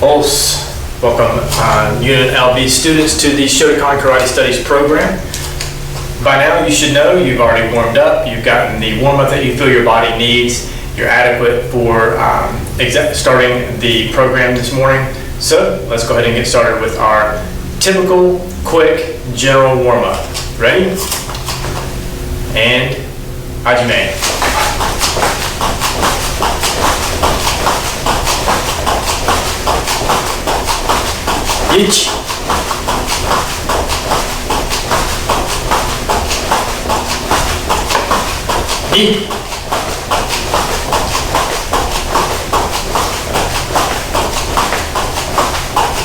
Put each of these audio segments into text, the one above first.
Pulse. Welcome UNLV students to the Shotokan Karate Studies program. By now you should know you've already warmed up, you've gotten the warm-up that you feel your body needs, you're adequate for starting the program this morning. So let's go ahead and get started with our typical, quick, general warm-up. Ready? And Hajime. Ichi. Ni.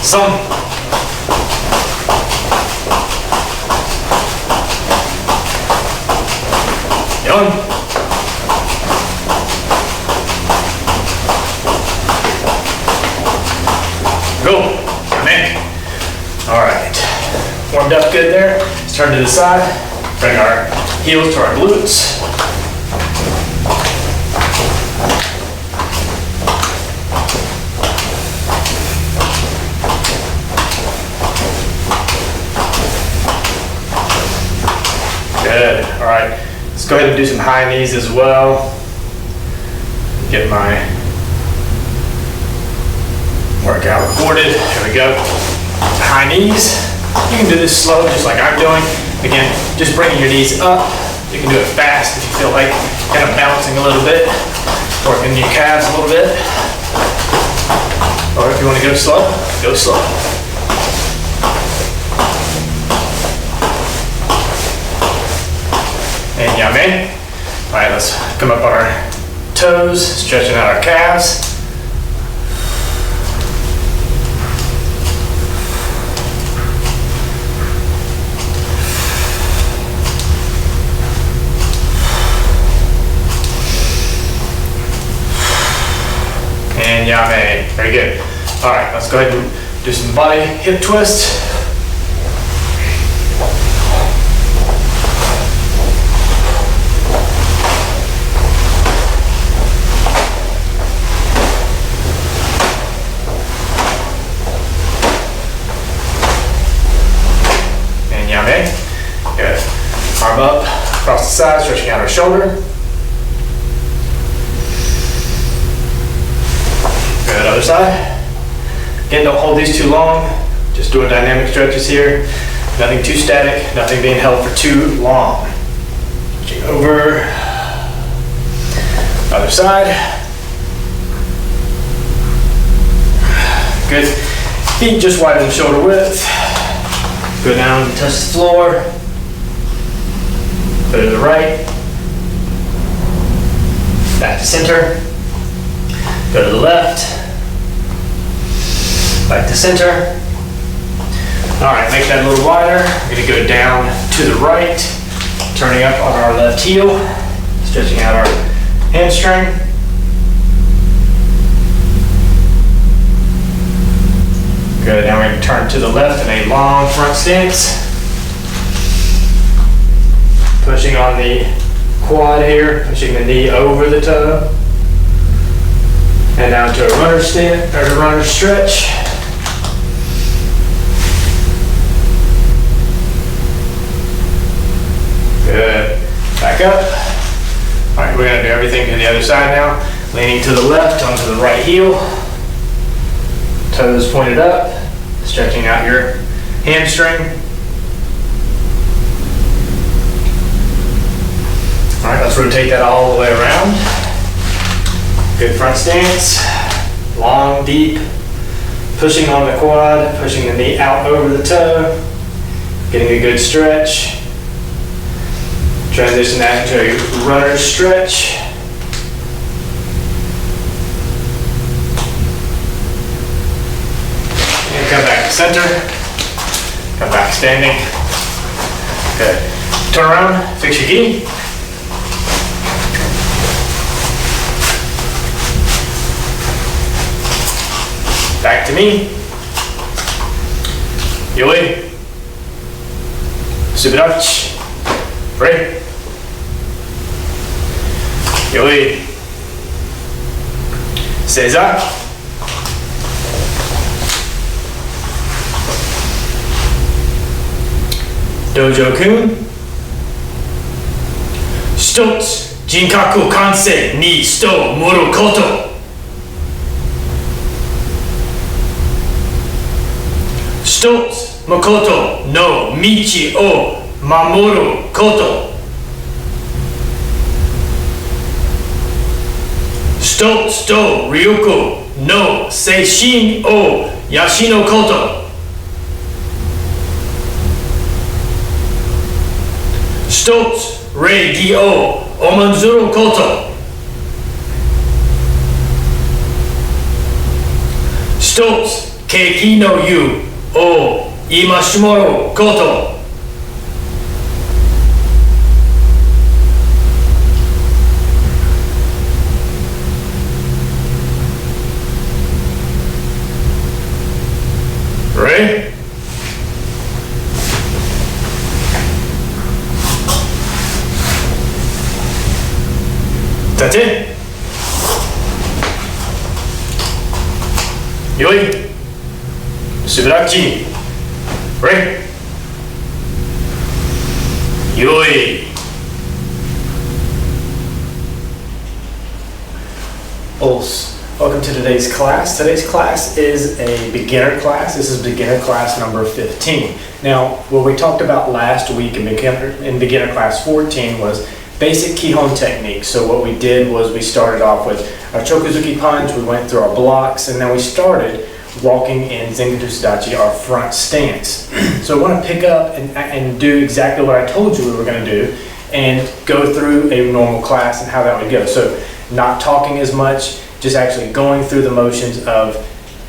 San. Yon. Go. All right, warmed up good there. Let's turn to the side, bring our heels to our glutes. Good, all right. Let's go ahead and do some high knees as well. Get my workout recorded, here we go. High knees. You can do this slow, just like I'm doing. Again, just bringing your knees up. You can do it fast if you feel like kind of bouncing a little bit, working your calves a little bit. Or if you want to go slow, go slow. And yame. All right, let's come up on our toes, stretching out our calves. And yame. Very good. All right, let's go ahead and do some body hip twists. And yame. Good. Arm up, across the side, stretching out our shoulder. Good, other side. Again, don't hold these too long. Just doing dynamic stretches here. Nothing too static, nothing being held for too long. Switching over. Other side. Good. Feet just widen shoulder width. Go down, touch the floor. Go to the right. Back to center. Go to the left. Back to center. All right, make that a little wider. We're gonna go down to the right, turning up on our left heel, stretching out our hamstring. Good, now we're gonna turn to the left in a long front stance. Pushing on the quad here, pushing the knee over the toe. And down to a runner stand, or a runner stretch. Good. Back up. All right, we're gonna do everything to the other side now. Leaning to the left onto the right heel. Toes pointed up. Stretching out your hamstring. All right, let's rotate that all the way around. Good front stance, long, deep, pushing on the quad, pushing the knee out over the toe, getting a good stretch. Transition that into a runner stretch. And come back to center, come back standing. Good. Turn around, fix your gi. Back to me. Yoi. Subirachi. Free. Yoi. Seiza. Dojo-kun. 一つ、人格完成に人を盛ること。一つ、誠の道を守ること。一つと力の精神を養うこと。一つ、礼儀を重んずること。一つ、景気の湯を戒めること。Ready? That's it. よい。すぐらっち。Ready? よい。Welcome to today's class. Today's class is a beginner class. This is beginner class number 15. Now, what we talked about last week in beginner class 14 was basic Kihon techniques. So what we did was we started off with our Chokuzuki punch, we went through our blocks, and then we started walking in Zengoku Sudachi, our front stance. So I want to pick up and do exactly what I told you we were going to do and go through a normal class and how that would go. So not talking as much, just actually going through the motions of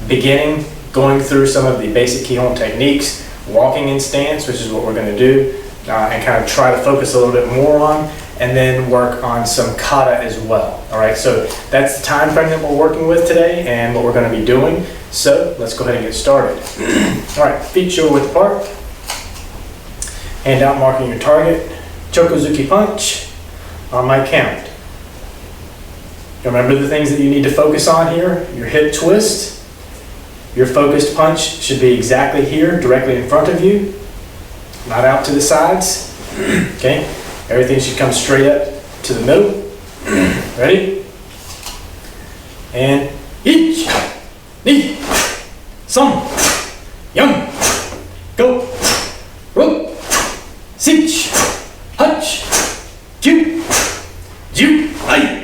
beginning, going through some of the basic Kihon techniques, walking in stance, which is what we're going to do, and kind of try to focus a little bit more on, and then work on some kata as well. All right, so that's the time frame that we're working with today and what we're going to be doing. So let's go ahead and get started. All right, feet shoulder width apart, hand out marking your target, Chokuzuki punch on my count. Remember the things that you need to focus on here. Your hip twist. Your focused punch should be exactly here, directly in front of you, not out to the sides. Okay? Everything should come straight up to the middle. Ready? And ich, ni, some, young, go, rope, sich, hutch, ju, ju, ai.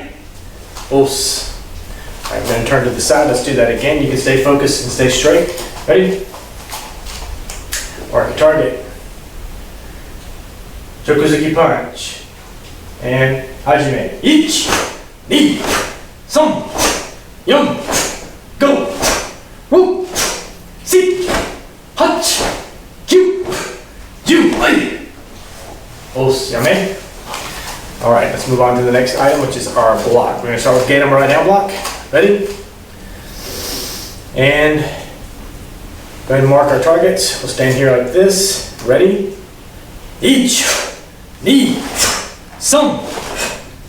Os. All right, I'm going to turn to the side. Let's do that again. You can stay focused and stay straight. Ready? Mark the target. Chokuzuki punch. And hajime. Ich, ni, some, young, go, woo, six, hutch, ju, ju, ai. Os, yame. All right, let's move on to the next item, which is our block. We're going to start with Ganem right now block. Ready? And go ahead and mark our targets. We'll stand here like this. Ready? Ich, ni, some,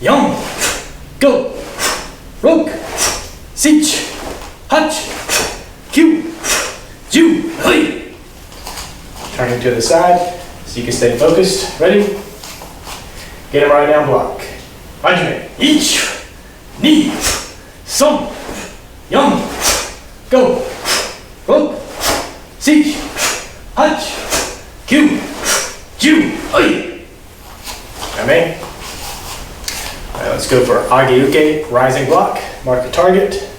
young, go, rook, sich, hutch, kyu, ju, hui. Turning to the side so you can stay focused. Ready? Get him right down block. Hajime. Ich, ni, some, young, go, rook, sich, hutch, kyu, ju, oi. Amen. All right, let's go for Ageuke, rising block. Mark the target.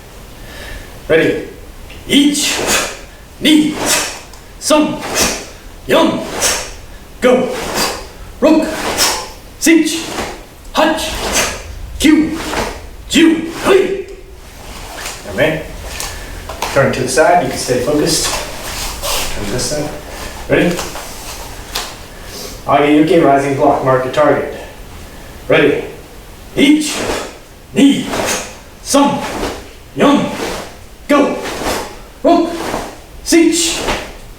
Ready? Ich, ni, some, young, go, rook, sich, hutch, kyu, ju, hui. Amen. Turn to the side, you can stay focused. Turn to this side. Ready? Ageuke, rising block, mark your target. Ready? Ich, ni, some, young, go, rook, sich,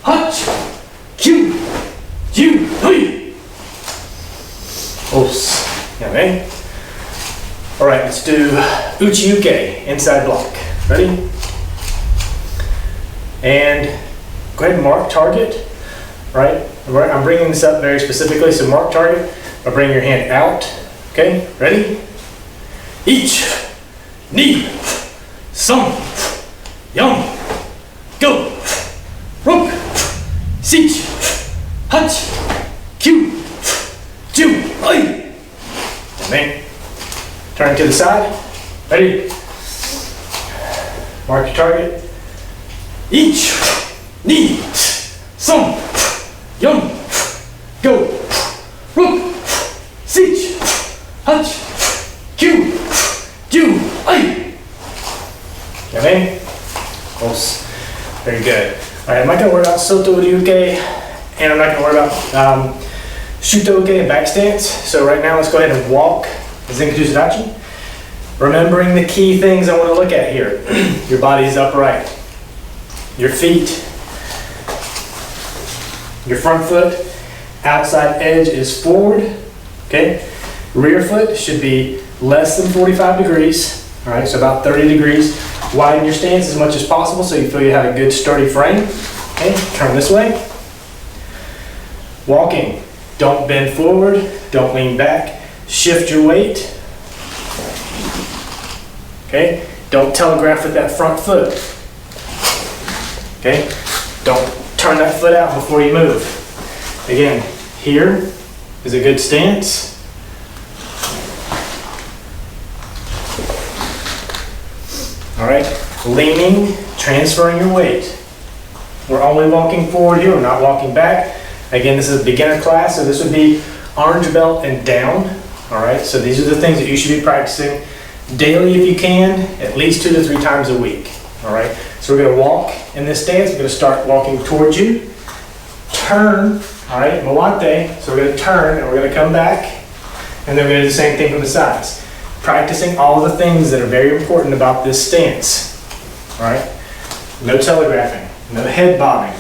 hutch, kyu, ju, hui. Os. Okay. All right, let's do Uchi-uke, inside block. Ready? And go ahead and mark target, right? I'm bringing this up very specifically, so mark target, or bring your hand out. Okay, ready? Ich, ni, sum, yum, go, ruk, sich, hach, kyu, ju, ai. And then turn to the side. Ready? Mark your target. Ich, ni, sum, yum, go, ruk, sich, hach, kyu, ju, ai. Okay? Close. Very good. All right, I'm not going to worry about soto ryuke, and I'm not going to worry about Shotokan and back stance. So right now, let's go ahead and walk Zenkaku Sudachi. Remembering the key things I want to look at here. Your body is upright. Your feet, your front foot, outside edge is forward. Okay? Rear foot should be less than 45 degrees. All right, so about 30 degrees. Widen your stance as much as possible so you feel you have a good sturdy frame. Okay, turn this way. Walking. Don't bend forward, don't lean back. Shift your weight. Okay, don't telegraph with that front foot. Okay, don't turn that foot out before you move. Again, here is a good stance. All right, leaning, transferring your weight. We're only walking forward here, we're not walking back. Again, this is a beginner class, so this would be orange belt and down. All right, so these are the things that you should be practicing daily if you can, at least 2 to 3 times a week. All right, so we're gonna walk in this stance. We're gonna start walking towards you. Turn, all right, mawate. So we're gonna turn and we're gonna come back, and then we're gonna do the same thing from the sides. Practicing all the things that are very important about this stance. All right, no telegraphing, no head bobbing.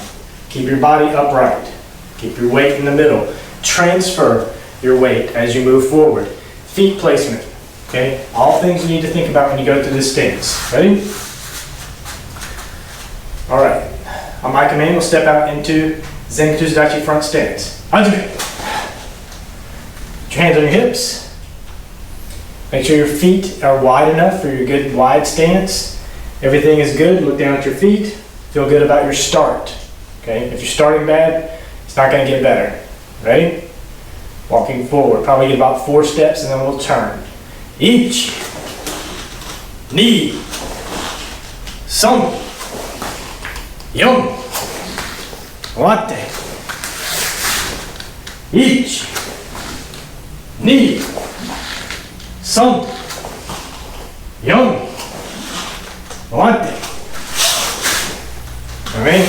Keep your body upright. Keep your weight in the middle. Transfer your weight as you move forward. Feet placement. Okay, all things you need to think about when you go through this stance. Ready? All right. On my command, we'll step out into Zenkaku Sudachi front stance. Hajime. Put your hands on your hips. Make sure your feet are wide enough for your good wide stance. Everything is good. Look down at your feet. Feel good about your start. Okay, if you're starting bad, it's not going to get better. Ready? Walking forward. Probably get about 4 steps and then we'll turn. Ich, ni, sum, yum, wate. Ich, ni, sum, yum, wate. All right?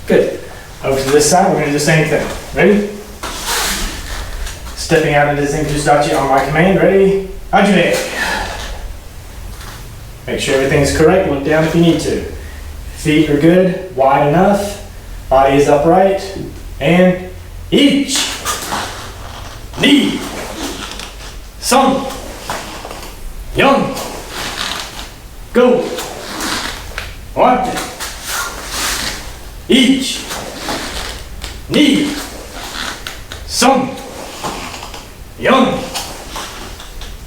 Good. Over to this side, we're going to do the same thing. Ready? Stepping out into Zenkaku Sudachi on my command. Ready? Hajime. Make sure everything's correct. Look down if you need to. Feet are good, wide enough. Body is upright. And ich, ni, sum, yum, go, wate. Ich, ni, sum, yum,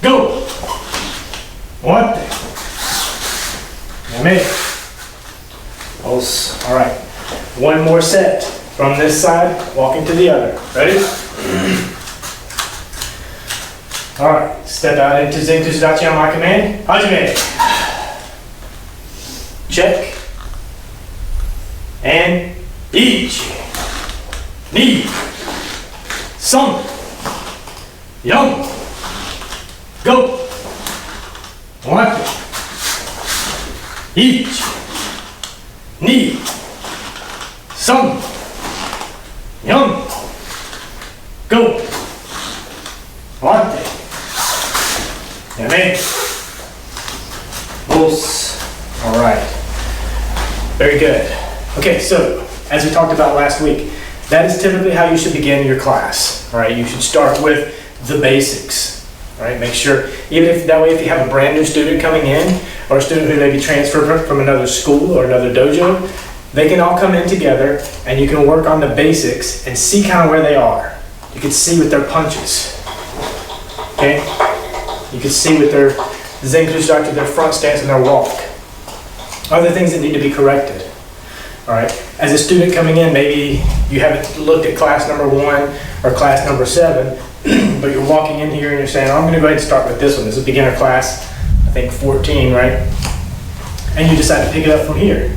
go, wate. Yame. All right. One more set from this side, walking to the other. Ready? All right. Step out into Zenkaku Sudachi on my command. Hajime. Check. And ich, ni, sum, yum, go, wate. Ich, ni, sum, yum, go, wate. Yame. Pulse. All right. Very good. Okay, so as we talked about last week, that is typically how you should begin your class. All right, you should start with the basics. All right, make sure, even if that way, if you have a brand new student coming in, or a student who may be transferred from another school or another dojo, they can all come in together and you can work on the basics and see kind of where they are. You can see with their punches. Okay? You can see with their Zenkushaki, their front stance and their walk. Other things that need to be corrected. All right. As a student coming in, maybe you haven't looked at class number 1 or class number 7, but you're walking in here and you're saying, oh, I'm going to go ahead and start with this one. This is a beginner class, I think 14, right? And you decide to pick it up from here.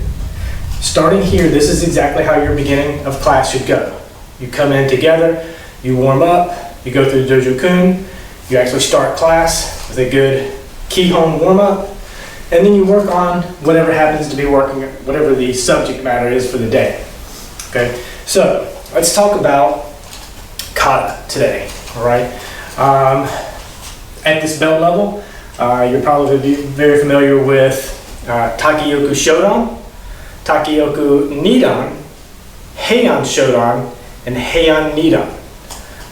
Starting here, this is exactly how your beginning of class should go. You come in together, you warm up, you go through the Dojo-kun, you actually start class with a good Kihon warm-up, and then you work on whatever happens to be working, whatever the subject matter is for the day. Okay, so let's talk about Kata today, all right? At this belt level, you're probably very familiar with Takiyoku Shodan, Takiyoku Nidan, Heian Shodan, and Heian Nidan.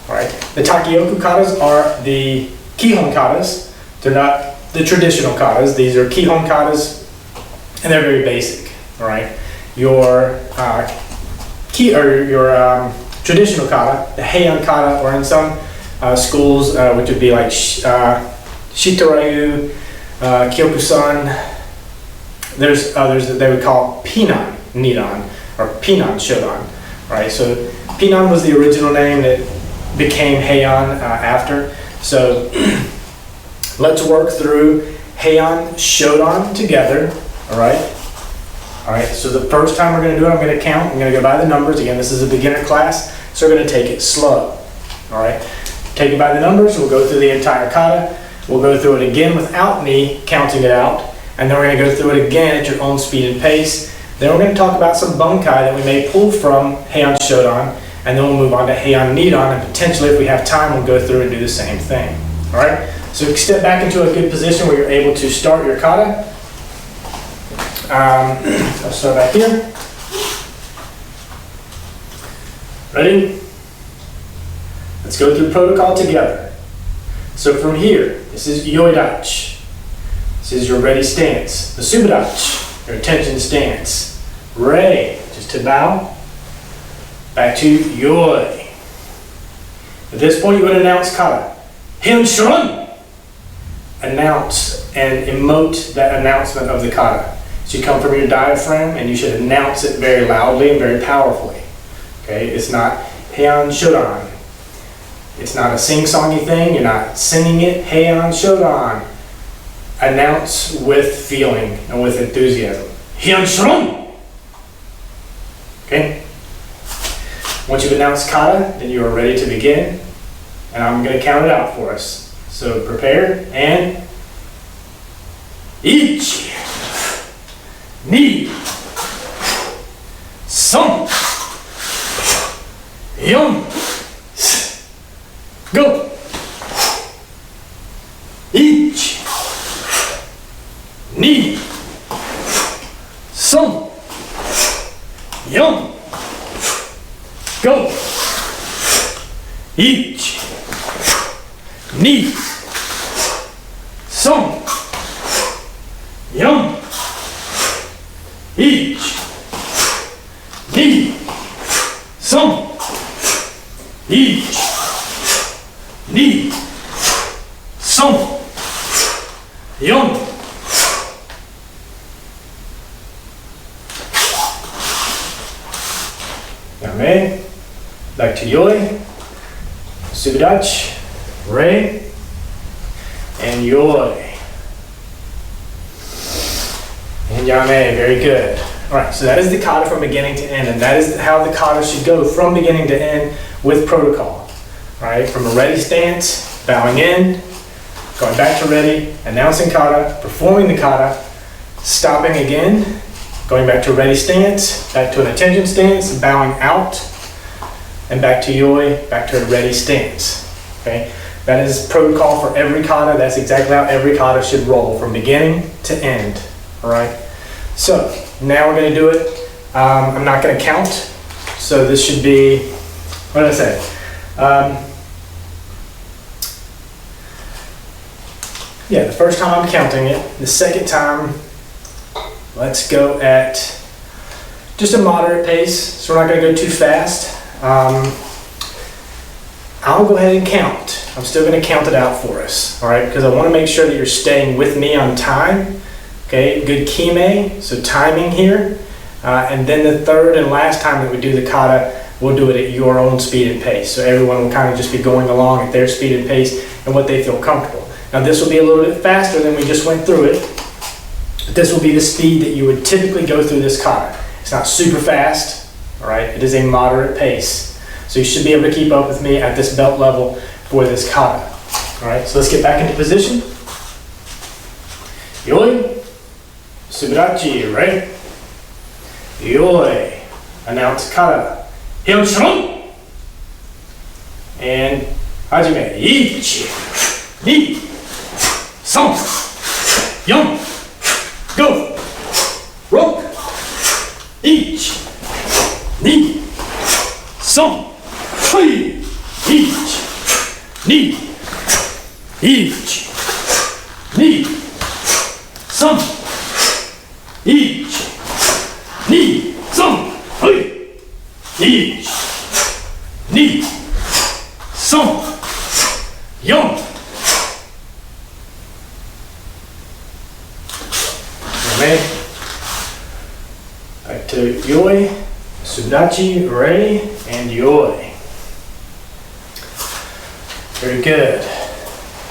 All right, the Takiyoku katas are the Kihon katas. They're not the traditional katas. These are Kihon katas, and they're very basic. All right, your traditional kata, the Heian kata, or in some schools, which would be like Shitoryu, Kyokusan. There's others that they would call Pinan Nidan or Pinan Shodan. Right, so Pinan was the original name that became Heian after. So let's work through Heian Shodan together. All right. So the first time we're going to do it, I'm going to count. I'm going to go by the numbers. Again, this is a beginner class, so we're going to take it slow. All right. Take it by the numbers. We'll go through the entire kata. We'll go through it again without me counting it out, and then we're going to go through it again at your own speed and pace. Then we're going to talk about some Bunkai that we may pull from Heian Shodan, and then we'll move on to Heian Nidan, and potentially, if we have time, we'll go through and do the same thing. All right. So step back into a good position where you're able to start your kata. I'll start back here. Ready? Let's go through protocol together. So from here, this is Yoidachi. This is your ready stance. The Subidachi, your attention stance. Rei, just to bow. Back to Yoi. At this point, you would announce kata. Heian Shodan. Announce and emote that announcement of the kata. It should come from your diaphragm, and you should announce it very loudly and very powerfully. Okay, it's not Heian Shodan. It's not a sing-songy thing. You're not singing it. Heian Shodan. Announce with feeling and with enthusiasm. Heian Shodan. Okay. Once you've announced kata, then you are ready to begin, and I'm going to count it out for us. So prepare, and ichi, ni, san, yon, go. Ichi, ni, san, yon, go. Ichi, ni, san, yon, ichi, ni, san, ichi, ni, san, yon. Yame, back to Yoi, Subidachi, Rei, and Yoi. And Yame, very good. All right, so that is the kata from beginning to end, and that is how the kata should go from beginning to end with protocol. All right, from a ready stance, bowing in, going back to ready, announcing kata, performing the kata, stopping again, going back to ready stance, back to an attention stance, bowing out, and back to Yoi, back to a ready stance. Okay, that is protocol for every kata. That's exactly how every kata should roll from beginning to end. All right. So now we're going to do it. I'm not going to count. So this should be, what did I say? Yeah, the first time I'm counting it. The second time, let's go at just a moderate pace, so we're not gonna go too fast. I'll go ahead and count. I'm still gonna count it out for us, all right? Because I wanna make sure that you're staying with me on time, okay? Good kime, so timing here. And then the third and last time that we do the kata, we'll do it at your own speed and pace. So everyone will kind of just be going along at their speed and pace and what they feel comfortable. Now this will be a little bit faster than we just went through it. But this will be the speed that you would typically go through this kata. It's not super fast, all right? It is a moderate pace. So you should be able to keep up with me at this belt level for this kata. All right, so let's get back into position. Yoi, subarachi, right? Yoi, announce kata. Kihon shirun. And hajime. 1, 2, 3, 4, go. Rock. 1, 2, 3. 1, 2, 1, 2, 3, 1, 2, 3, はい、1、2、3、4。Back to yoi, sudachi, ready, and yoi. Very good.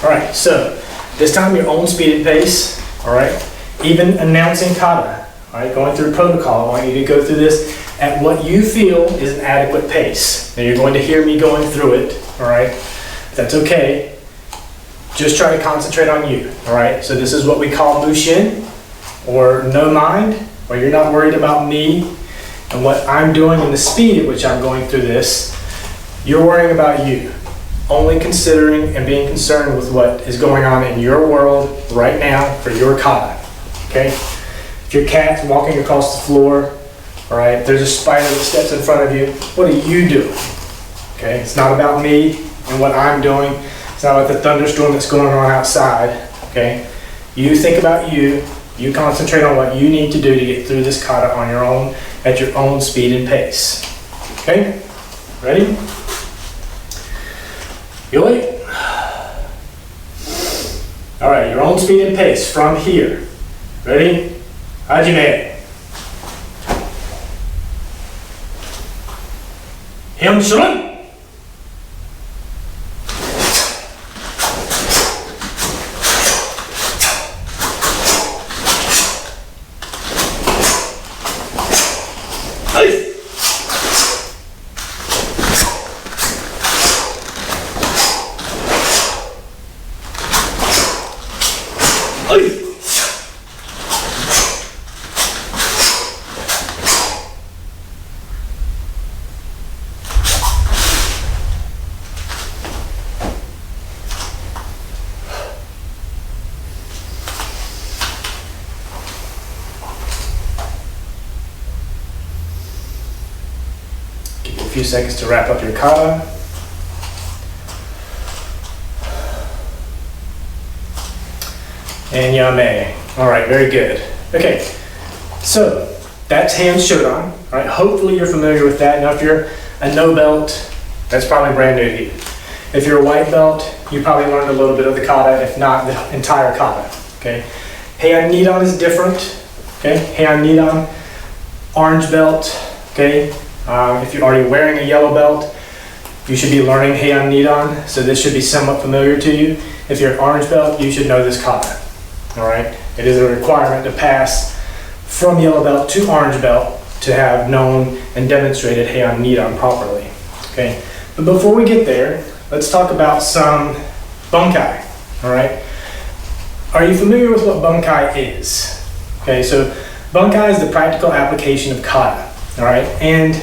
All right, so this time your own speed and pace, all right? Even announcing kata, all right? Going through protocol, I want you to go through this at what you feel is an adequate pace. Now you're going to hear me going through it, all right? If that's okay, just try to concentrate on you, all right? So this is what we call bushin, or no mind, where you're not worried about me and what I'm doing and the speed at which I'm going through this. You're worrying about you. Only considering and being concerned with what is going on in your world right now for your kata, okay? If your cat's walking across the floor, all right, there's a spider that steps in front of you, what are you doing? Okay, it's not about me and what I'm doing. It's not about the thunderstorm that's going on outside, okay? You think about you, you concentrate on what you need to do to get through this kata on your own, at your own speed and pace, okay? Ready? Yoi. All right, your own speed and pace from here. Ready? Hajime. Kihon shirun. Give you a few seconds to wrap up your kata. And yame. All right, very good. Okay, so that's hand shodan. All right, hopefully you're familiar with that. Now, if you're a no belt, that's probably brand new to you. If you're a white belt, you probably learned a little bit of the kata, if not the entire kata. Okay, heian nidan is different. Okay, heian nidan, orange belt. Okay, if you're already wearing a yellow belt, you should be learning heian nidan, so this should be somewhat familiar to you. If you're an orange belt, you should know this kata. All right, it is a requirement to pass from yellow belt to orange belt to have known and demonstrated heian nidan properly. Okay, but before we get there, let's talk about some bunkai. All right, are you familiar with what bunkai is? Okay, so bunkai is the practical application of kata. All right, and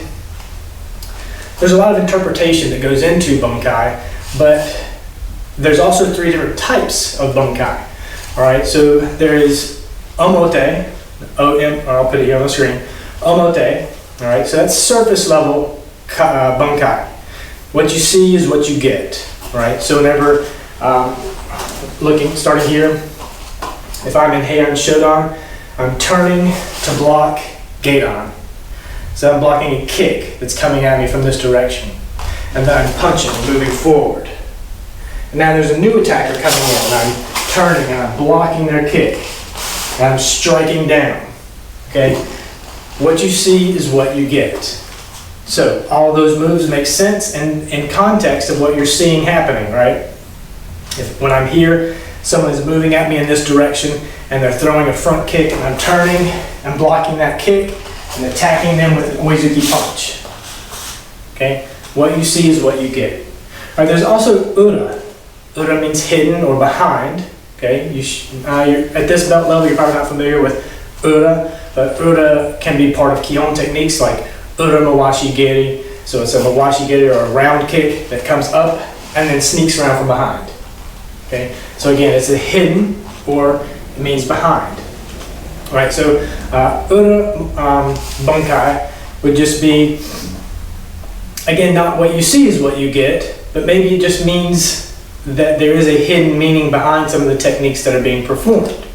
there's a lot of interpretation that goes into bunkai, but there's also 3 different types of bunkai. All right, so there is omote, O-M, or I'll put it here on the screen, omote. All right, so that's surface level bunkai. What you see is what you get. All right, so whenever starting here, if I'm in heian shodan, I'm turning to block gedan. So I'm blocking a kick that's coming at me from this direction. And then I'm punching and moving forward. And now there's a new attacker coming in, and I'm turning and I'm blocking their kick. And I'm striking down. Okay? What you see is what you get. So all those moves make sense and in context of what you're seeing happening, right? If when I'm here, someone is moving at me in this direction and they're throwing a front kick and I'm turning and blocking that kick and attacking them with an oizuki punch. Okay? What you see is what you get. All right, there's also ura. Ura means hidden or behind. Okay? You're, at this belt level, you're probably not familiar with ura, but ura can be part of Kihon techniques like ura mawashi geri. So it's a mawashi geri or a round kick that comes up and then sneaks around from behind. Okay? So again, it's a hidden or it means behind. All right, so ura bunkai would just be, again, not what you see is what you get, but maybe it just means that there is a hidden meaning behind some of the techniques that are being performed.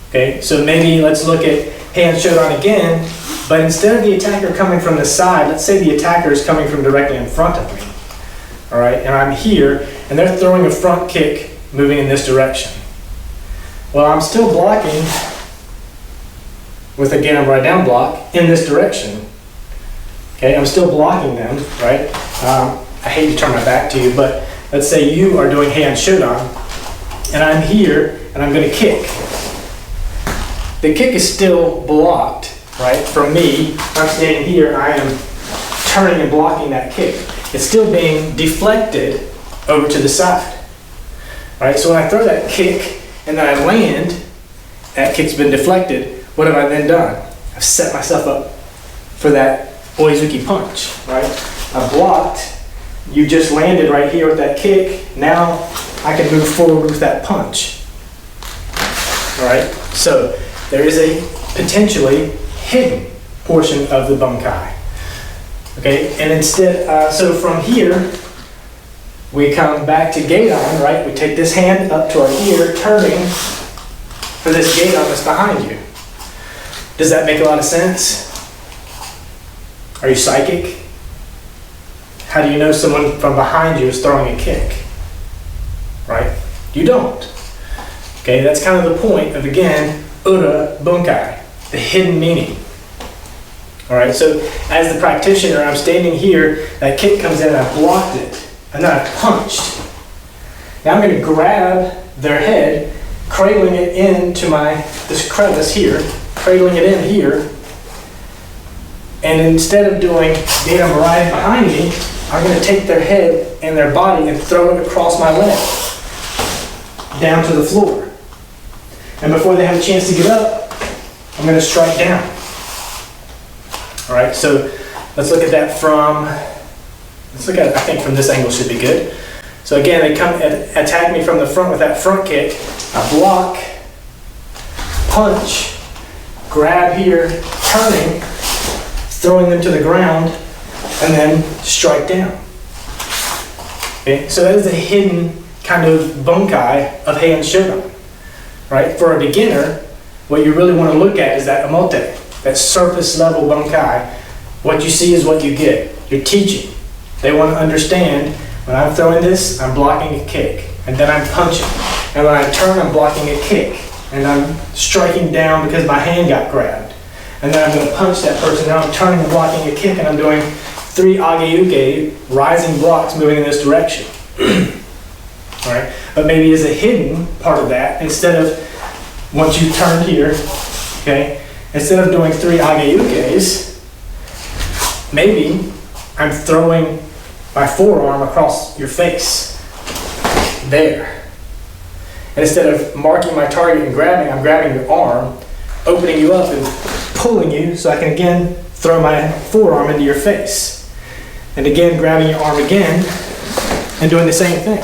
Okay, so maybe let's look at hand shodan again, but instead of the attacker coming from the side, let's say the attacker is coming from directly in front of me. All right, and I'm here, and they're throwing a front kick moving in this direction. Well, I'm still blocking with, again, a right down block in this direction. Okay, I'm still blocking them, right? I hate to turn my back to you, but let's say you are doing hand shodan, and I'm here, and I'm going to kick. The kick is still blocked, right? From me, I'm standing here, I am turning and blocking that kick. It's still being deflected over to the side. All right, so when I throw that kick, and then I land, that kick's been deflected, what have I then done? I've set myself up for that oizuki punch, right? I blocked, you just landed right here with that kick, now I can move forward with that punch. All right, so there is a potentially hidden portion of the bunkai. Okay, and instead, so from here, we come back to gedan, right? We take this hand up to our ear, turning for this gedan that's behind you. Does that make a lot of sense? Are you psychic? How do you know someone from behind you is throwing a kick? Right? You don't. Okay, that's kind of the point of, again, ura bunkai, the hidden meaning. All right, so as the practitioner, I'm standing here, that kick comes in and I blocked it, and then I punched. Now I'm going to grab their head, cradling it into this crevice here, cradling it in here, and instead of doing gedan marai behind me, I'm going to take their head and their body and throw it across my leg, down to the floor. And before they have a chance to get up, I'm going to strike down. All right, so let's look at that from, let's look at it, I think from this angle should be good. So again, they come and attack me from the front with that front kick. I block, punch, grab here, turning, throwing them to the ground, and then strike down. Okay, so that is a hidden kind of bunkai of hand shodan. Right? For a beginner, what you really want to look at is that omote, that surface level bunkai. What you see is what you get. You're teaching. They want to understand, when I'm throwing this, I'm blocking a kick, and then I'm punching. And when I turn, I'm blocking a kick, and I'm striking down because my hand got grabbed. And then I'm going to punch that person. Now I'm turning and blocking a kick, and I'm doing 3 ageuke, rising blocks moving in this direction. All right? But maybe as a hidden part of that, instead of, once you turn here, okay, instead of doing 3 ageukes, maybe I'm throwing my forearm across your face. There. And instead of marking my target and grabbing, I'm grabbing your arm, opening you up and pulling you so I can again throw my forearm into your face. And again, grabbing your arm again and doing the same thing.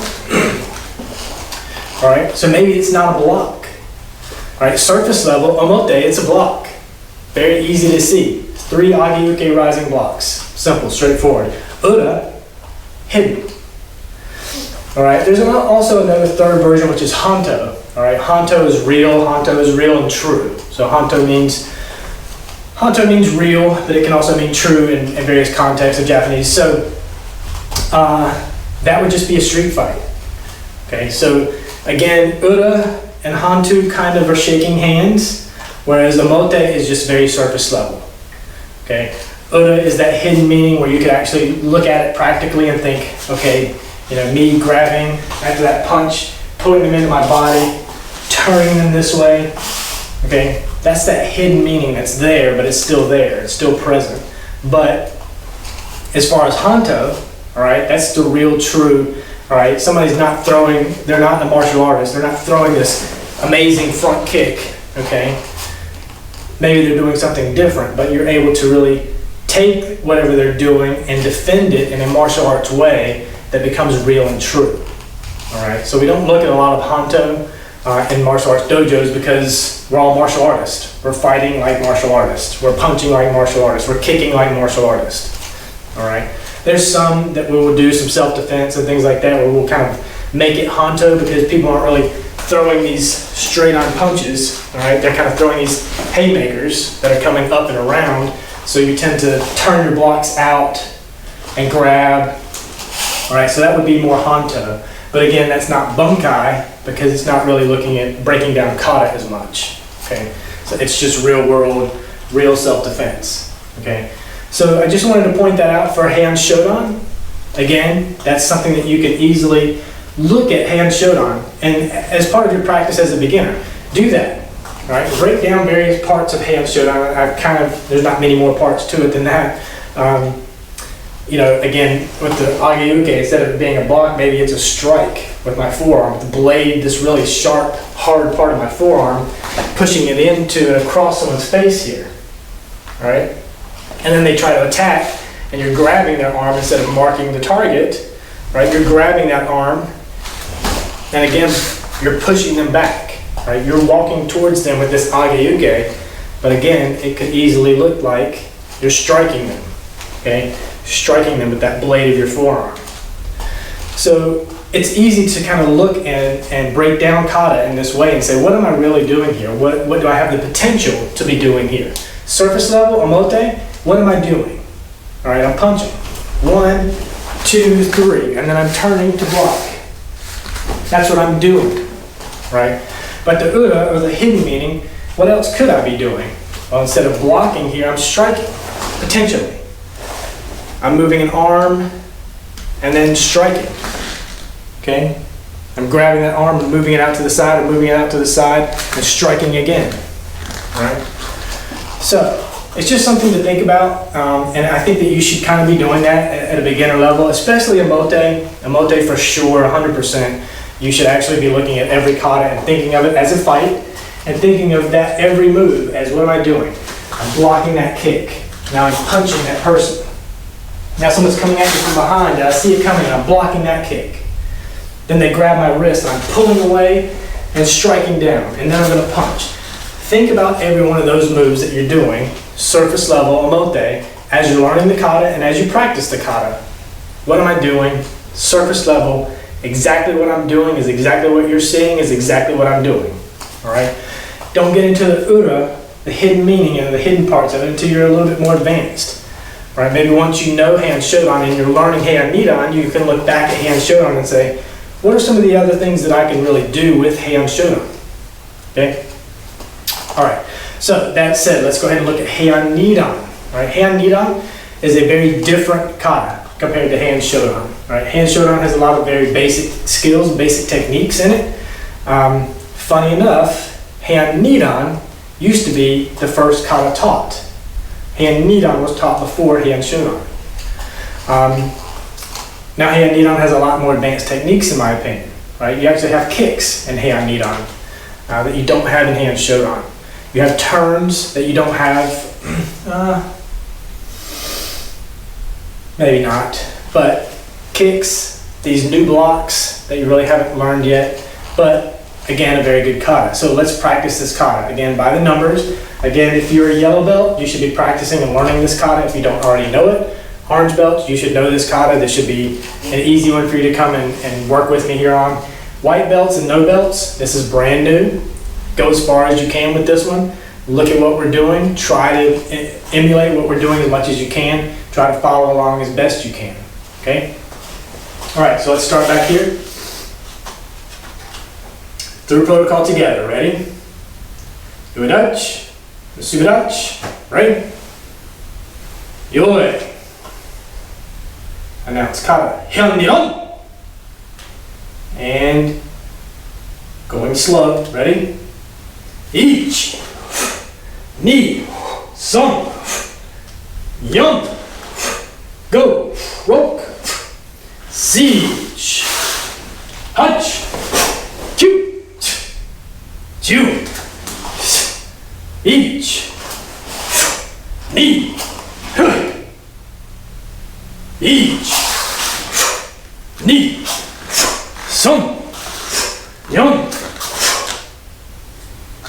All right, so maybe it's not a block. All right, surface level, omote, it's a block. Very easy to see. 3 ageuke rising blocks. Simple, straightforward. Ura, hidden. All right, there's also another third version, which is hanto. All right, hanto is real and true. So hanto means Honto means real, but it can also mean true in various contexts of Japanese. So that would just be a street fight. Okay, so again, ura and hantu kind of are shaking hands, whereas omote is just very surface level. Okay, ura is that hidden meaning where you could actually look at it practically and think, okay, you know, me grabbing after that punch, pulling them into my body, turning them this way. Okay, that's that hidden meaning that's there, but it's still there, it's still present. But as far as hanto, all right, that's the real true, all right, somebody's not throwing, they're not a martial artist, they're not throwing this amazing front kick, okay? Maybe they're doing something different, but you're able to really take whatever they're doing and defend it in a martial arts way that becomes real and true, all right? So we don't look at a lot of hanto in martial arts dojos because we're all martial artists. We're fighting like martial artists. We're punching like martial artists. We're kicking like martial artists, all right? There's some that we will do some self-defense and things like that where we'll kind of make it hanto because people aren't really throwing these straight-on punches, all right? They're kind of throwing these haymakers that are coming up and around, so you tend to turn your blocks out and grab, all right? So that would be more hanto. But again, that's not bunkai because it's not really looking at breaking down kata as much, okay? So it's just real world, real self-defense, okay? So I just wanted to point that out for hand shodan. Again, that's something that you can easily look at hand shodan, and as part of your practice as a beginner, do that. All right, break down various parts of hand shodan. There's not many more parts to it than that. You know, again, with the ageuke, instead of it being a block, maybe it's a strike with my forearm, with the blade, this really sharp, hard part of my forearm, pushing it into and across someone's face here. All right. And then they try to attack, and you're grabbing their arm instead of marking the target, right? You're grabbing that arm, and again, you're pushing them back, right? You're walking towards them with this ageuke, but again, it could easily look like you're striking them, okay? Striking them with that blade of your forearm. So it's easy to kind of look and break down kata in this way and say, what am I really doing here? What do I have the potential to be doing here? Surface level, omote, what am I doing? All right, I'm punching. 1, 2, 3, and then I'm turning to block. That's what I'm doing, right? But the ura, or the hidden meaning, what else could I be doing? Well, instead of blocking here, I'm striking, potentially. I'm moving an arm and then striking, okay? I'm grabbing that arm and moving it out to the side, and moving it out to the side, and striking again, all right? So, it's just something to think about, and I think that you should kind of be doing that at a beginner level, especially emote. Emote for sure, 100%. You should actually be looking at every kata and thinking of it as a fight, and thinking of that every move as what am I doing? I'm blocking that kick. Now I'm punching that person. Now someone's coming at me from behind, and I see it coming, and I'm blocking that kick. Then they grab my wrist, and I'm pulling away and striking down, and then I'm going to punch. Think about every one of those moves that you're doing, surface level, omote, as you're learning the kata and as you practice the kata. What am I doing? Surface level, exactly what I'm doing is exactly what you're seeing is exactly what I'm doing. All right? Don't get into the ura, the hidden meaning and the hidden parts of it until you're a little bit more advanced. All right? Maybe once you know hand shodan and you're learning hand nidan, you can look back at hand shodan and say, what are some of the other things that I can really do with hand shodan? Okay? All right, so that said, let's go ahead and look at hand nidan. All right, hand nidan is a very different kata compared to hand shodan. All right, hand shodan has a lot of very basic skills, basic techniques in it. Funny enough, hand nidan used to be the first kata taught. Hand nidan was taught before hand shodan. Now hand nidan has a lot more advanced techniques in my opinion. Right, you actually have kicks in hand nidan that you don't have in hand shodan. You have turns that you don't have, maybe not, but kicks, these new blocks that you really haven't learned yet, but again, a very good kata. So let's practice this kata, again, by the numbers. Again, if you're a yellow belt, you should be practicing and learning this kata if you don't already know it. Orange belts, you should know this kata. This should be an easy one for you to come and work with me here on. White belts and no belts, this is brand new. Go as far as you can with this one. look at what we're doing, try to emulate what we're doing as much as you can, try to follow along as best you can, okay? All right, so let's start back here. Through protocol together, ready? Udachi, sudachi, ready? Yoi. Announce kata, hyun. And going slow, ready? Ichi, ni, son, yum, go, rock, siege, hutch, cute, chew, each, knee, each, knee, son, young,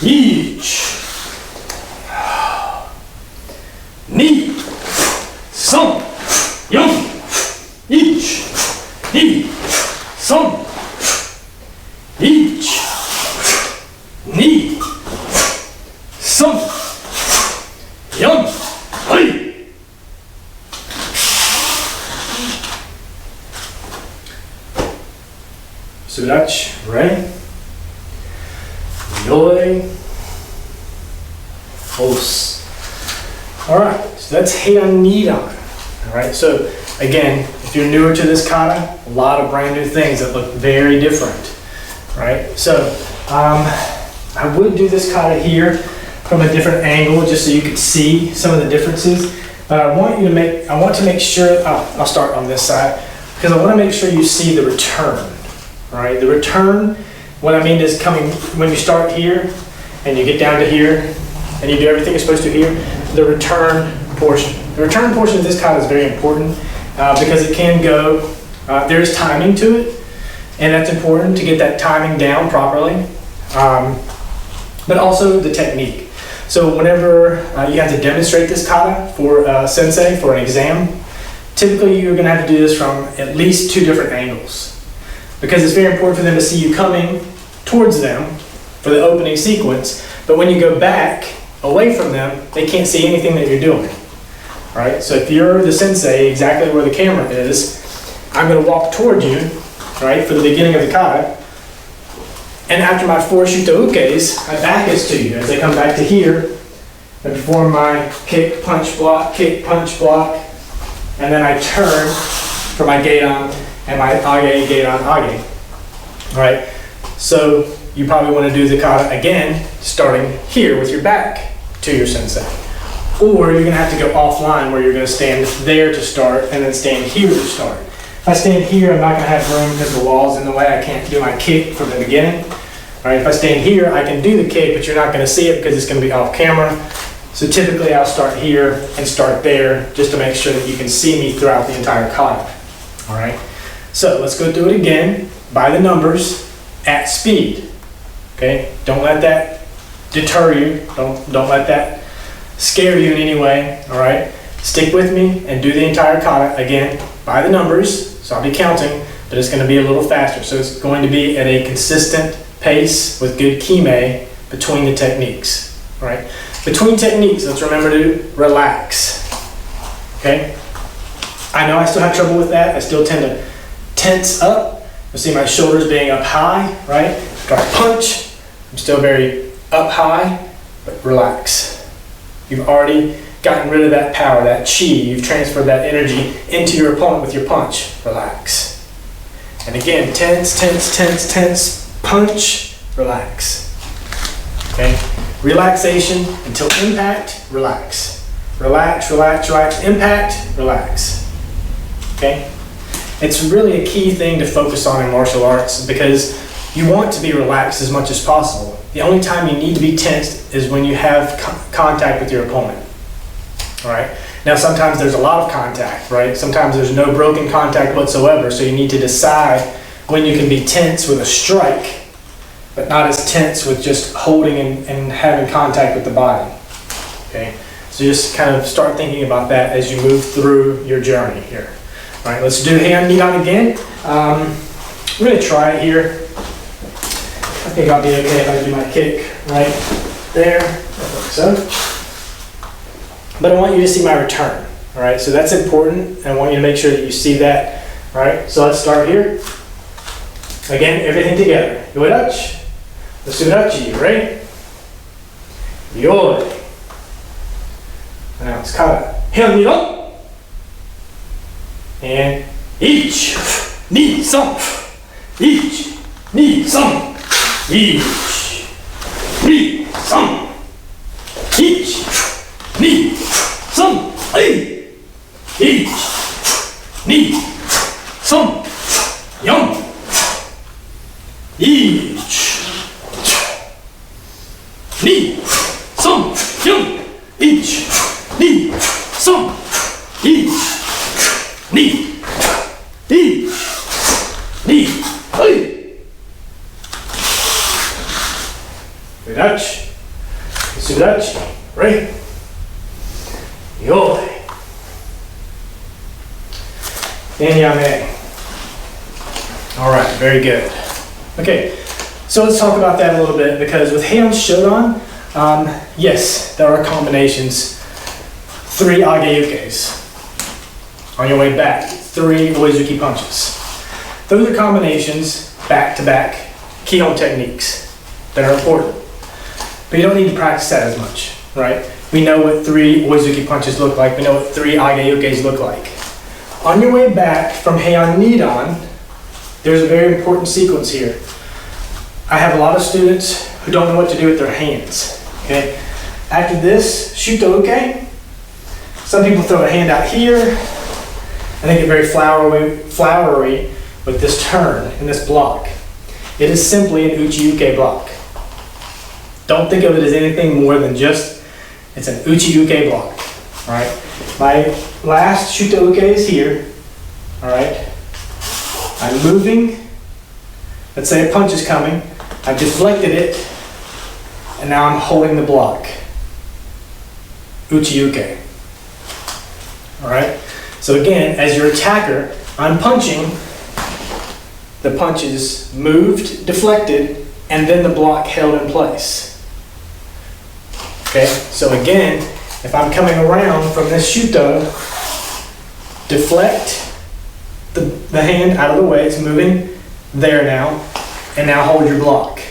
each, knee, son, young, each, knee, son, each, knee, son, young, hey. Sudachi, ready? Yoi, os. All right, so that's heian nidan. All right, so again, if you're newer to this kata, a lot of brand new things that look very different, right? So I would do this kata here from a different angle just so you could see some of the differences. But I want to make sure, I'll start on this side, because I want to make sure you see the return, all right? The return, what I mean is coming, when you start here and you get down to here and you do everything you're supposed to here, the return portion. The return portion of this kata is very important because it can go, there's timing to it, and that's important to get that timing down properly, but also the technique. So whenever you have to demonstrate this kata for sensei, for an exam, typically you're going to have to do this from at least 2 different angles, because it's very important for them to see you coming towards them for the opening sequence, but when you go back away from them, they can't see anything that you're doing. All right, so if you're the sensei exactly where the camera is, I'm going to walk toward you, right, for the beginning of the kata, and after my 4 Shotoukes, my back is to you as I come back to here and perform my kick, punch, block, and then I turn for my gedan and my age, gedan, age. All right, so you probably want to do the kata again, starting here with your back to your sensei. Or you're going to have to go offline where you're going to stand there to start and then stand here to start. If I stand here, I'm not going to have room because the wall's in the way. I can't do my kick from the beginning. All right, if I stand here, I can do the kick, but you're not going to see it because it's going to be off camera. So typically I'll start here and start there just to make sure that you can see me throughout the entire kata. All right, so let's go through it again by the numbers at speed. Okay, don't let that deter you. Don't let that scare you in any way. All right, stick with me and do the entire kata again by the numbers. So I'll be counting, but it's going to be a little faster. So it's going to be at a consistent pace with good kime between the techniques. All right, between techniques, let's remember to relax. Okay, I know I still have trouble with that. I still tend to tense up. You'll see my shoulders being up high, right? After I punch, I'm still very up high, but relax. You've already gotten rid of that power, that chi. You've transferred that energy into your opponent with your punch. Relax. And again, tense, tense, tense, tense, punch, relax. Okay? Relaxation until impact, relax. Relax, relax, relax, impact, relax. Okay? It's really a key thing to focus on in martial arts because you want to be relaxed as much as possible. The only time you need to be tensed is when you have contact with your opponent. All right. Now sometimes there's a lot of contact, right? Sometimes there's no broken contact whatsoever, so you need to decide when you can be tense with a strike, but not as tense with just holding and having contact with the body. Okay. So just kind of start thinking about that as you move through your journey here. All right, let's do heian nidan again. We're going to try it here. I think I'll be okay if I do my kick, right? there, like so. But I want you to see my return, all right? So that's important. I want you to make sure that you see that, all right? So let's start here. Again, everything together. Yodachi, Usurachi, right? Yoi. Now it's Kata. Hyun, and each, ni, some, each, ni, some, each, ni, some, each, ni, some, each, ni, some, young, each, ni, some, young, each, ni, some, each, ni, each, ni, Yodachi, Usurachi, right? Yoi. And yame. All right, very good. Okay, so let's talk about that a little bit because with Heian Shodan, yes, there are combinations. 3 ageyukes. On your way back, 3 oizuki punches. Those are combinations, back-to-back, Kihon techniques that are important. But you don't need to practice that as much, right? We know what 3 oizuki punches look like. We know what 3 ageyukes look like. On your way back from Heian Nidan, there's a very important sequence here. I have a lot of students who don't know what to do with their hands, okay? After this, Shotokan, some people throw a hand out here, and they get very flowery with this turn and this block. It is simply an uchi-uke block. Don't think of it as anything more than just, it's an uchi-uke block, all right? My last Shotokan is here, all right? I'm moving, let's say a punch is coming, I've deflected it, and now I'm holding the block. Uchi-uke. All right? So again, as your attacker, I'm punching, the punch is moved, deflected, and then the block held in place. Okay? So again, if I'm coming around from this shuto, deflect the hand out of the way, it's moving there now, and now hold your block.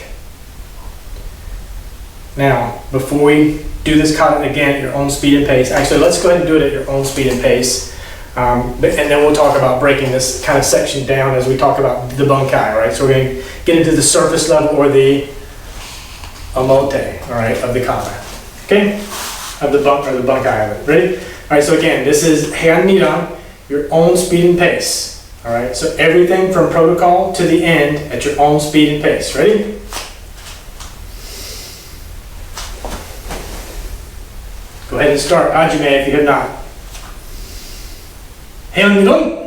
Now, before we do this kata again at your own speed and pace, actually let's go ahead and do it at your own speed and pace, and then we'll talk about breaking this kind of section down as we talk about the bunkai, right? So we're going to get into the surface level or the omote, all right, of the kata, okay? Of the bunkai of it, ready? All right, so again, this is Heian Nidan, your own speed and pace. All right, so everything from protocol to the end at your own speed and pace. Ready? Go ahead and start. Hajime if you have not. Heian Nidan.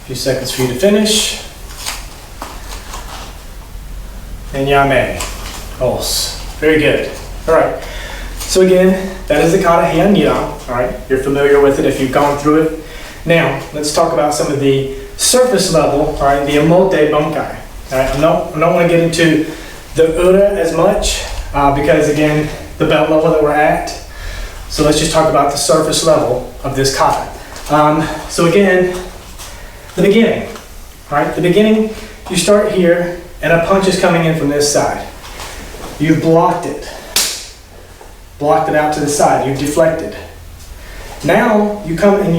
Few seconds for you to finish. And yame. Os. Very good. All right. So again, that is the kata Heian Nidan. All right. You're familiar with it if you've gone through it. Now, let's talk about some of the surface level, all right, the omote bunkai. All right. I don't want to get into the ura as much because again, the belt level that we're at. So let's just talk about the surface level of this kata. So again, the beginning, all right? The beginning, you start here, and a punch is coming in from this side. You've blocked it out to the side. You've deflected. Now you come and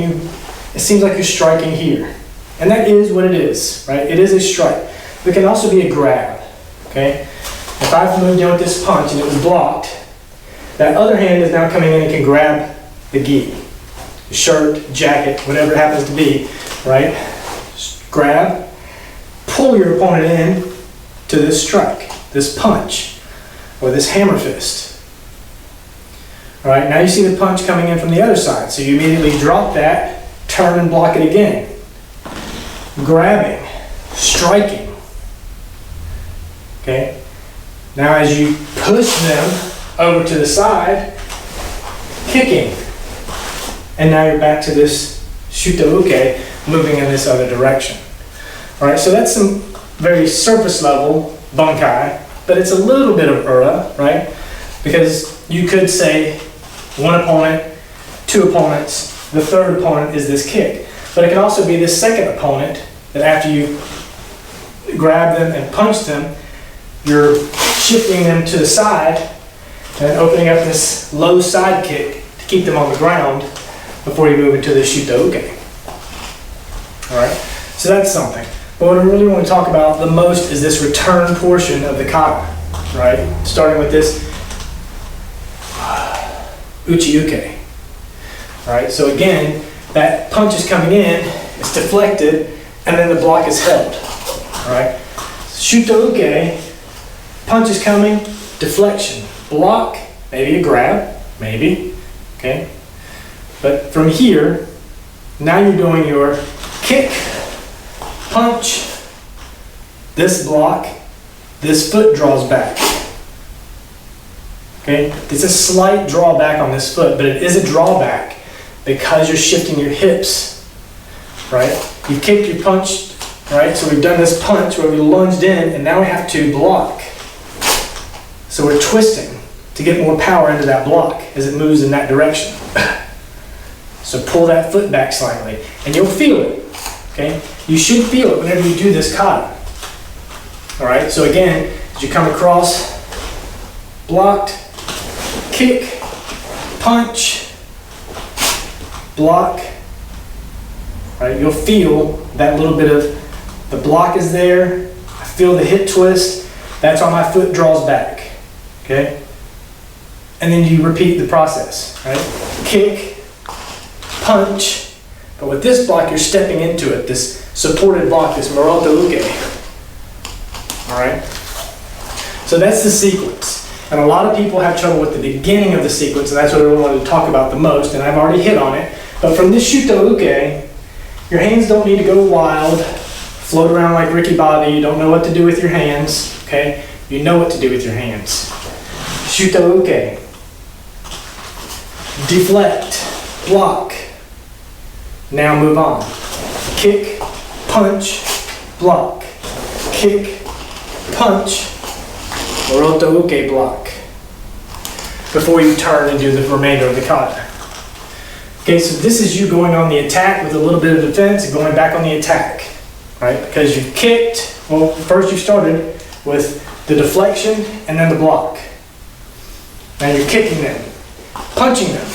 it seems like you're striking here, and that is what it is, right? It is a strike. It can also be a grab, okay? If I've moved in with this punch and it was blocked, That other hand is now coming in and can grab the gi, the shirt, jacket, whatever it happens to be, right? Just grab, pull your opponent in to this strike, this punch, or this hammer fist. All right, now you see the punch coming in from the other side, so you immediately drop that, turn and block it again. Grabbing, striking. Okay? Now as you push them over to the side, kicking. And now you're back to this Shotokan, moving in this other direction. All right, so that's some very surface level Bunkai, but it's a little bit of Ura, right? Because you could say one opponent, two opponents, the third opponent is this kick. But it can also be this second opponent that after you grab them and punch them, you're shifting them to the side and opening up this low side kick to keep them on the ground before you move into the Shotokan. All right, so that's something. But what I really want to talk about the most is this return portion of the kata, right? Starting with this uchi-uke. All right, so again, that punch is coming in, it's deflected, and then the block is held. All right, Shotokan, punch is coming, deflection, block, maybe a grab, maybe, okay? But from here, now you're doing your kick, punch, this block, this foot draws back. Okay, it's a slight drawback on this foot, but it is a drawback because you're shifting your hips, right? You kicked, you punched, right? So we've done this punch where we lunged in, and now we have to block. So we're twisting to get more power into that block as it moves in that direction. So pull that foot back slightly, and you'll feel it, okay? You should feel it whenever you do this kata. All right, so again, as you come across, blocked, kick, punch, block, right? You'll feel that little bit of, the block is there, I feel the hip twist, that's why my foot draws back, okay? And then you repeat the process, right? Kick, punch, but with this block you're stepping into it, this supported block, this Maroto Uke. All right? So that's the sequence. And a lot of people have trouble with the beginning of the sequence, and that's what I really wanted to talk about the most, and I've already hit on it. But from this Shotokan, your hands don't need to go wild, float around like Ricky Bobby, you don't know what to do with your hands, okay? You know what to do with your hands. Shotokan. Deflect, block. Now move on. Kick, punch, block. Kick, punch, Maroto Uke block. Before you turn and do the remainder of the kata. Okay, so this is you going on the attack with a little bit of defense and going back on the attack, right? Because you kicked, well, first you started with the deflection and then the block. Now you're kicking them, punching them.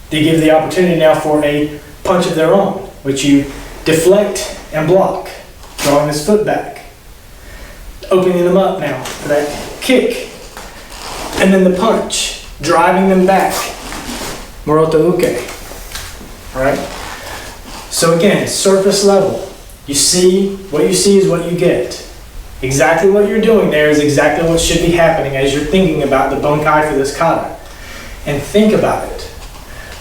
They give the opportunity now for a punch of their own, which you deflect and block, drawing this foot back. Opening them up now for that kick, and then the punch, driving them back. Maroto Uke. All right? So again, surface level. You see, what you see is what you get. Exactly what you're doing there is exactly what should be happening as you're thinking about the Bunkai for this kata. And think about it.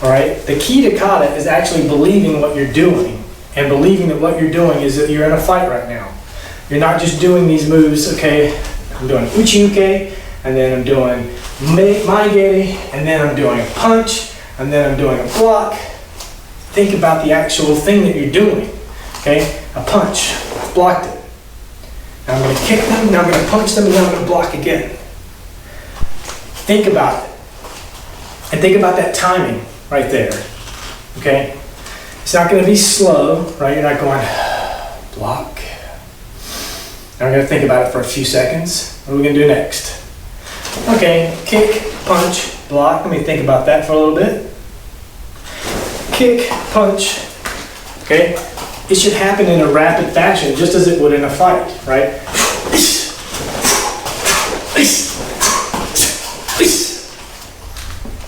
All right? The key to kata is actually believing what you're doing, and believing that what you're doing is that you're in a fight right now. You're not just doing these moves, okay, I'm doing uchi-uke, and then I'm doing maigeri, and then I'm doing a punch, and then I'm doing a block. Think about the actual thing that you're doing, okay? A punch, I've blocked it. Now I'm gonna kick them, now I'm gonna punch them, and then I'm gonna block again. Think about it. And think about that timing right there, okay? It's not gonna be slow, right? You're not going, block. Now we're going to think about it for a few seconds. What are we going to do next? Okay, kick, punch, block. Let me think about that for a little bit. Kick, punch. Okay, it should happen in a rapid fashion, just as it would in a fight, right?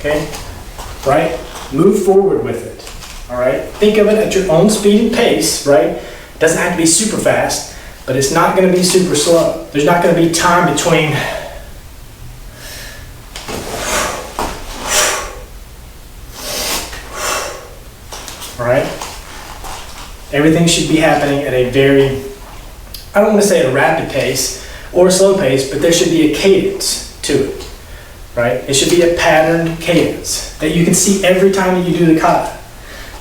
okay? Right? Move forward with it, all right? Think of it at your own speed and pace, right? It doesn't have to be super fast, but it's not gonna be super slow. There's not gonna be time between all right? Everything should be happening at a very, I don't want to say a rapid pace or a slow pace, but there should be a cadence to it, right? It should be a patterned cadence that you can see every time you do the kata.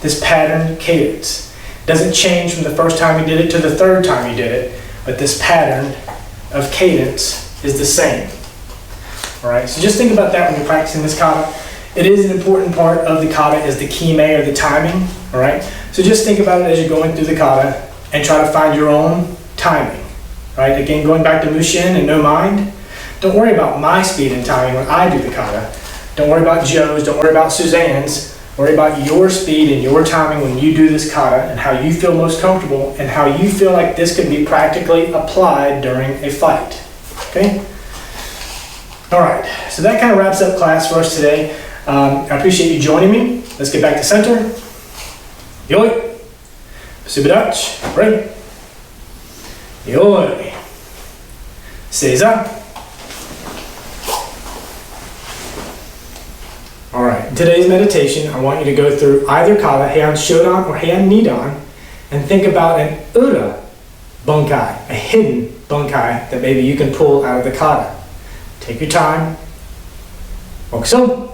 This patterned cadence doesn't change from the first time you did it to the third time you did it, but this pattern of cadence is the same, all right? So just think about that when you're practicing this kata. It is an important part of the kata is the kime, or the timing, all right? So just think about it as you're going through the kata and try to find your own timing, right? Again, going back to Mushin and no mind, don't worry about my speed and timing when I do the kata. Don't worry about Joe's, don't worry about Suzanne's. Worry about your speed and your timing when you do this kata and how you feel most comfortable and how you feel like this could be practically applied during a fight, okay? All right, so that kind of wraps up class for us today. I appreciate you joining me. Let's get back to center. Yoi. Subidach. Break. Yoi. Seiza. All right, in today's meditation, I want you to go through either kata, Heian Shodan or Heian Nidan, and think about an ura bunkai, a hidden bunkai that maybe you can pull out of the kata. Take your time. Mokuso.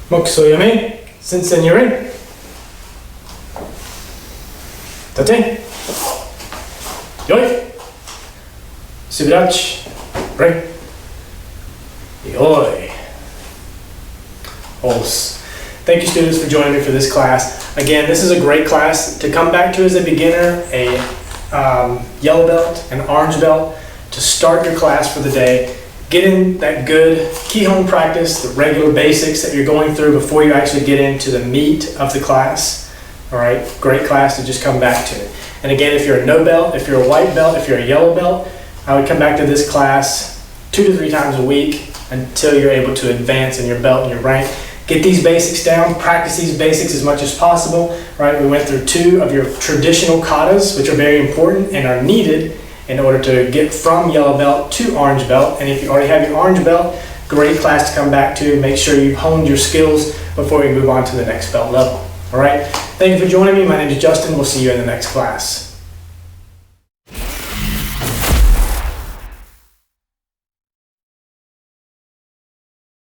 Mokuso yame, sensen yore. Tate. Yoi. Subirach. Break. Yoi. Os. Thank you, students, for joining me for this class. Again, this is a great class to come back to as a beginner, a yellow belt, an orange belt, to start your class for the day. Get in that good Kihon practice, the regular basics that you're going through before you actually get into the meat of the class. All right, great class to just come back to. And again, if you're a no belt, if you're a white belt, if you're a yellow belt, I would come back to this class 2 to 3 times a week until you're able to advance in your belt and your rank. Get these basics down, practice these basics as much as possible. Right, we went through 2 of your traditional katas, which are very important and are needed in order to get from yellow belt to orange belt. And if you already have your orange belt, great class to come back to. Make sure you've honed your skills before you move on to the next belt level. All right, thank you for joining me. My name is Justin. We'll see you in the next class.